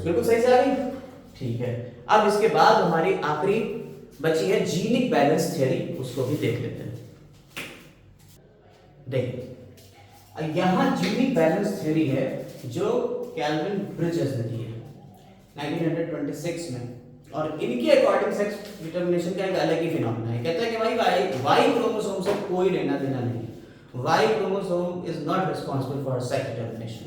बिल्कुल सही से आ गई, ठीक है। अब इसके बाद हमारी आखिरी बची है जीनिक बैलेंस थ्योरी, उसको भी देख लेते हैं। देखिए यहां जीनिक बैलेंस थ्योरी है जो कैल्विन ब्रिजेस ने दी है 1926 में, और इनके अकॉर्डिंग सेक्स डिटरमिनेशन का एक अलग ही फिनोमेना है। कहते हैं कि भाई वाई क्रोमोसोम से कोई लेना देना नहीं है, Y chromosome is not responsible for sex determination.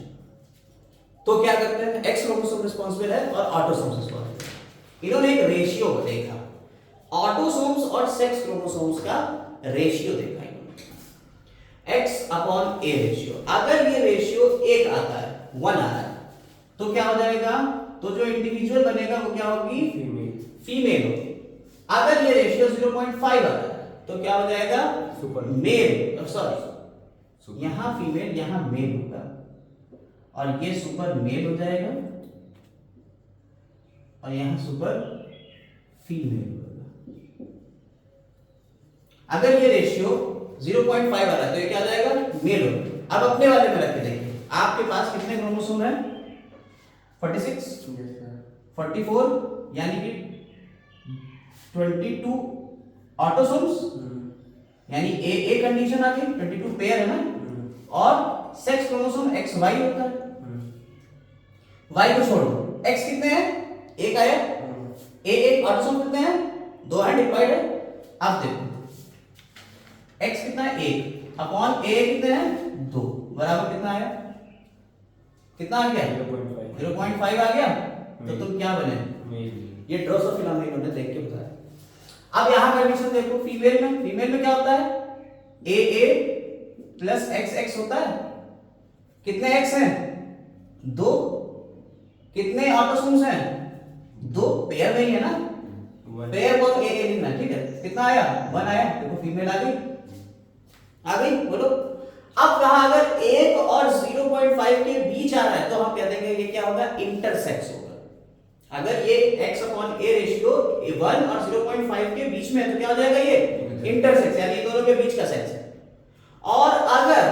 तो क्या करते हैं, एक्स क्रोमोसोम रिस्पांसिबल है और ऑटोसोम्स रिस्पांसिबल। इन्होंने एक रेशियो देखा, ऑटोसोम्स और सेक्स क्रोमोसोम्स का रेशियो देखा इन्होंने, एक्स अपॉन ए रेशियो। अगर ये रेशियो 1 आता है, 1 आ रहा है, तो क्या हो जाएगा, तो जो इंडिविजुअल बनेगा वो क्या होगी, फीमेल होगी। अगर ये रेशियो 0.5 आता है तो क्या हो जाएगा, सुपर मेल, सॉरी यहां फीमेल यहां मेल होगा, और ये सुपर मेल हो जाएगा और यहां सुपर फीमेल होगा। अगर ये रेशियो 0.5 आ रहा है तो ये क्या हो जाएगा, मेल होगा। अब अपने वाले में रख के देखिए, आपके पास कितने क्रोमोसोम है, 46, 44, यानी कि 22 ऑटोसोम्स, यानी ए कंडीशन आ गई, 22 पेयर है ना, और सेक्स क्रोमोसोम एक्स वाई होता है, वाई को छोड़ दो, एक्स कितने हैं, एक आया, ए ऑटोसोम कितने हैं, 2 है, डिवाइड है। अब देखो एक्स कितना है, 1 अपॉन ए कितने हैं, 2, बराबर कितना आया, कितना आ गया, 0.5 आ गया। तो तुम क्या बने, ये ड्रोसोफिला में इन्होंने देख के बताया। अब यहां कंडीशन देखो, फीमेल में क्या होता है, ए प्लस एक्स होता है, कितने एक्स हैं, 2, कितने ऑटोसोम्स हैं, 2, पेयर में ही है ना, पेयर को ए लिखना है, ठीक है। कितना आया, 1 आया, देखो फीमेल आ गई, बोलो। अब कहा अगर 1 और 0.5 के बीच आ रहा है तो हम कह देंगे ये क्या होगा, इंटरसेक्स होगा। अगर ये x अपॉन a रेशियो 1 और 0.5 के बीच में है तो क्या हो जाएगा, ये इंटरसेक्स, यानी ये दोनों के बीच का सेक्स है। और अगर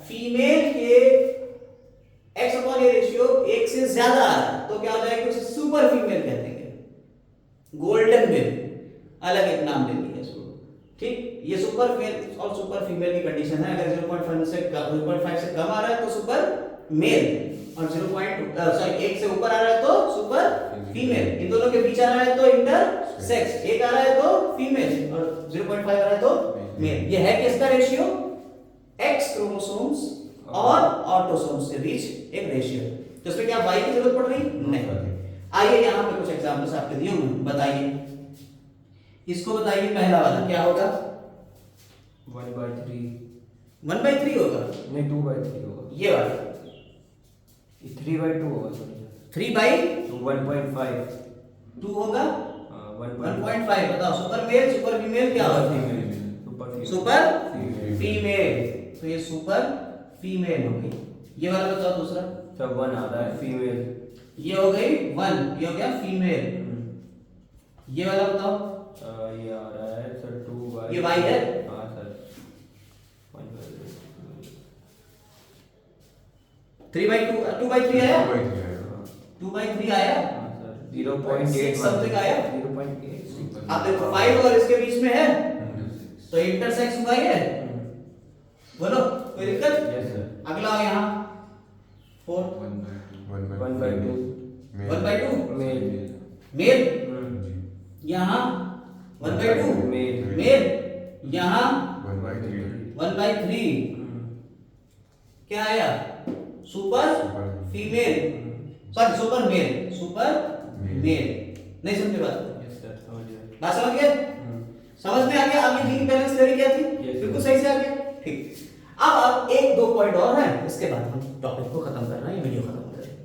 फीमेल के x अपॉन a रेशियो 1 से ज्यादा आ रहा है तो क्या हो जाएगा, उसे सुपर फीमेल कहते हैं, गोल्डन मेल, अलग एक नाम दे दिया इसको, ठीक। ये सुपर मेल और सुपर फीमेल की कंडीशन है। अगर 0.5 से कम आ रहा है तो सुपर मेल, और 1 से ऊपर आ रहा है तो सुपर फीमेल, इन दोनों के बीच आ रहा है तो इंटरसेक्स, 1 आ रहा है तो फीमेल और 0.5 आ रहा है तो मेल। ये है किसका रेशियो, एक्स क्रोमोसोम्स और ऑटोसोम्स के बीच एक रेशियो। तो इसमें क्या वाई की जरूरत पड़ रही, नहीं। आइए यहाँ पे कुछ एग्जांपल्स आपके दिए हुए, बताइए, इसको बताइए, पहला वाला क्या होगा, 1/3 1/3 होगा, नहीं 2/3 होगा, ये वाला 3/2 होगा, सॉरी 3/2 1.5 होगा, 1.5 बताओ। सुपर मेल सुपर फीमेल क्या होगा, सुपर फीमेल, तो ये सुपर फीमेल हो गई। ये वाला बताओ दूसरा, सब 1 आ रहा है, फीमेल, ये हो गई 1, ये हो गया फीमेल। ये वाला बताओ, ये आ रहा है सर 2/, ये वाई है, हाँ सर 3/2 2/3 आया, 2/3 आया, हाँ सर 0.8 समथिंग आया, 0.8। अब देखो 5 और इसके बीच में है तो इंटरसेक्स हुआ ये, बोलो कोई दिक्कत, यस सर। अगला आओ यहाँ 4, 1/2 मेल, यहाँ 1/2 मेल, मेल, यहाँ 1/3 क्या आया? Super female, sorry super male. नहीं समझे बात? बात समझ गए? समझ में आ गया? आपकी जीन बैलेंस थ्योरी क्या थी? बिल्कुल सही से आ गया। ठीक, अब एक दो पॉइंट और है, इसके बाद हम टॉपिक को खत्म कर रहे हैं, ये वीडियो खत्म कर रहे हैं।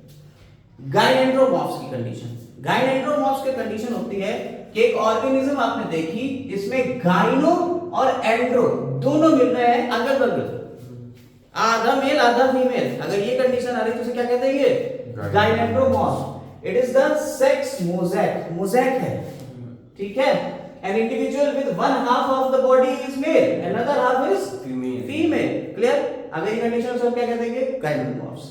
गायनेंड्रोमॉर्फ्स की कंडीशन। गायनेंड्रोमॉर्फ्स की कंडीशन होती है कि एक ऑर्गेनिज्म आपने देखी जिसमें गाइनो और एंड्रो दोनों मिल रहे हैं अगल बगल, आधा मेल आधा फीमेल। अगर ये कंडीशन आ रही है तो इसे क्या कहते हैं? ये gynandromorph. It is the sex mosaic, mosaic है, ठीक है। An individual with one half of the body is male, another half is female. Clear? अगर ये कंडीशन से हम क्या कहते हैं? गायनेंड्रोमॉर्फ्स।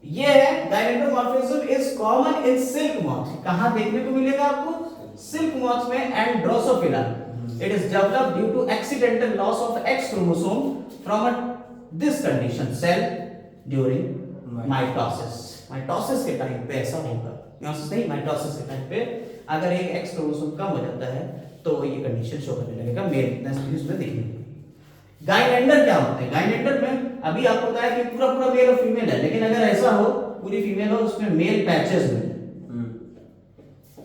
ये है gynandromorphism is common in silk moth. कहां देखने को मिलेगा आपको? सिल्क मॉथ में and drosophila. It is developed due to accidental loss of X chromosome from this condition cell during mitosis. Mitosis के टाइम पे ऐसा होगा, मियोसिस नहीं, माइटोसिस के टाइम पे अगर एक एक्स क्रोमोसोम कम हो जाता है तो ये कंडीशन शो करने लगेगा, मेलनेस उसमें दिखने लगेगी। गायनेंडर क्या होते हैं? गायनेंडर में अभी आपको बताया कि पूरा पूरा मेल और फीमेल है, लेकिन अगर ऐसा हो पूरी फीमेल हो उसमें मेल पैचेस में,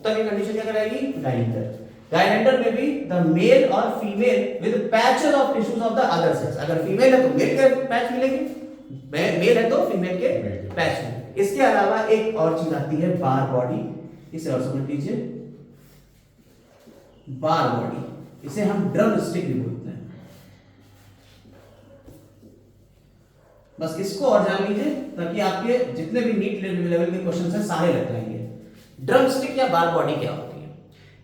तब ये कंडीशन क्या कराएगी? गायनेंडर। गायनेंडर में भी द मेल और female with patches of tissues of the other sex. अगर फीमेल है तो मेल के पैच मिलेगी, मेल है तो फीमेल के पैच मिलेंगे। इसके अलावा एक और चीज आती है बार बॉडी, इसे और समझ लीजिए। बार बॉडी, इसे हम ड्रम स्टिक भी बोलते हैं। बस इसको और जान लीजिए ताकि आपके जितने भी नीट लेवल के क्वेश्चंस हैं सारे लग जाएंगे। ड्रम स्टिक या बार बॉडी क्या होती है?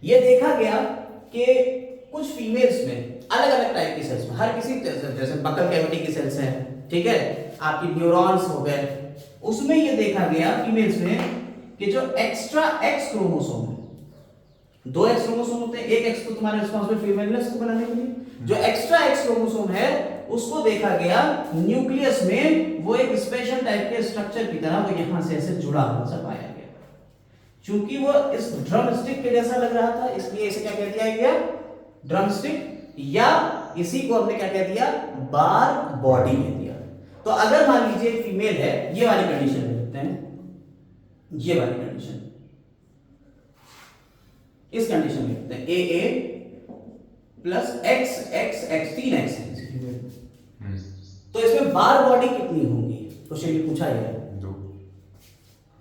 यह देखा गया कि कुछ फीमेल्स में अलग अलग टाइप की सेल्स में, हर किसी जैसे बकल कैविटी की सेल्स हैं, ठीक है, आपकी न्यूरॉन्स हो गए, उसमें यह देखा गया फीमेल्स में कि जो एक्स्ट्रा एक्स क्रोमोसोम है, दो एक्स क्रोमोसोम होते हैं, एक एक्स तो तुम्हारा रिस्पांसिबल फीमेलनेस को बनाने के लिए, जो एक्स्ट्रा एक्स क्रोमोसोम है उसको देखा गया न्यूक्लियस में, वो एक स्पेशल टाइप के स्ट्रक्चर की तरह वो यहां से ऐसे जुड़ा हुआ सा पाया गया। क्योंकि वो इस ड्रम स्टिक के जैसा लग रहा था, इसलिए इसे क्या कह दिया गया? ड्रम स्टिक, या इसी को हमने क्या कह दिया? बार बॉडी कह दिया। तो अगर मान लीजिए फीमेल है, ये वाली कंडीशन में देखते हैं, ये वाली कंडीशन, इस कंडीशन में लिखते हैं AA प्लस XXX, 3x है। तो इसमें बार बॉडी कितनी होंगी? क्वेश्चन ये पूछा गया है।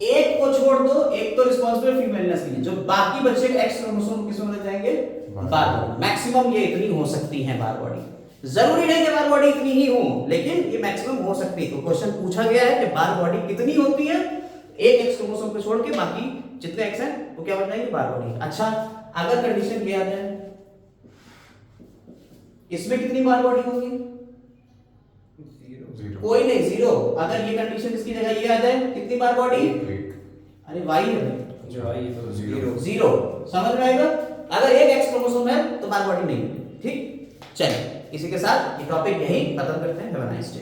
एक को छोड़ दो, एक तो रिस्पांसिबल फीमेलनेस के लिए, जो बाकी बच्चे एक्स क्रोमोसोम किसमें बदल जाएंगे? बार बॉडी। मैक्सिमम ये इतनी हो सकती है बार बॉडी। जरूरी नहीं कि बार बॉडी इतनी ही हो, लेकिन ये मैक्सिमम हो सकती है। तो क्वेश्चन पूछा गया है कि बार बॉडी कितनी होती है? एक एक्स क्रोमोसोम को छोड़ के बाकी जितने एक्स हैं वो क्या बन जाएंगे? बार बॉडी। अच्छा, अगर कंडीशन ये आ जाए इसमें कितनी बार बॉडी होगी? कोई नहीं, जीरो। अगर ये कंडीशन इसकी जगह ये आ जाए, कितनी बार बॉडी? अरे वाई है भाई, जीरो। समझ में आएगा? अगर एक एक्स क्रोमोसोम है तो बार बॉडी नहीं। ठीक, चलिए इसी के साथ ये टॉपिक यही खत्म करते हैं। Have a nice day.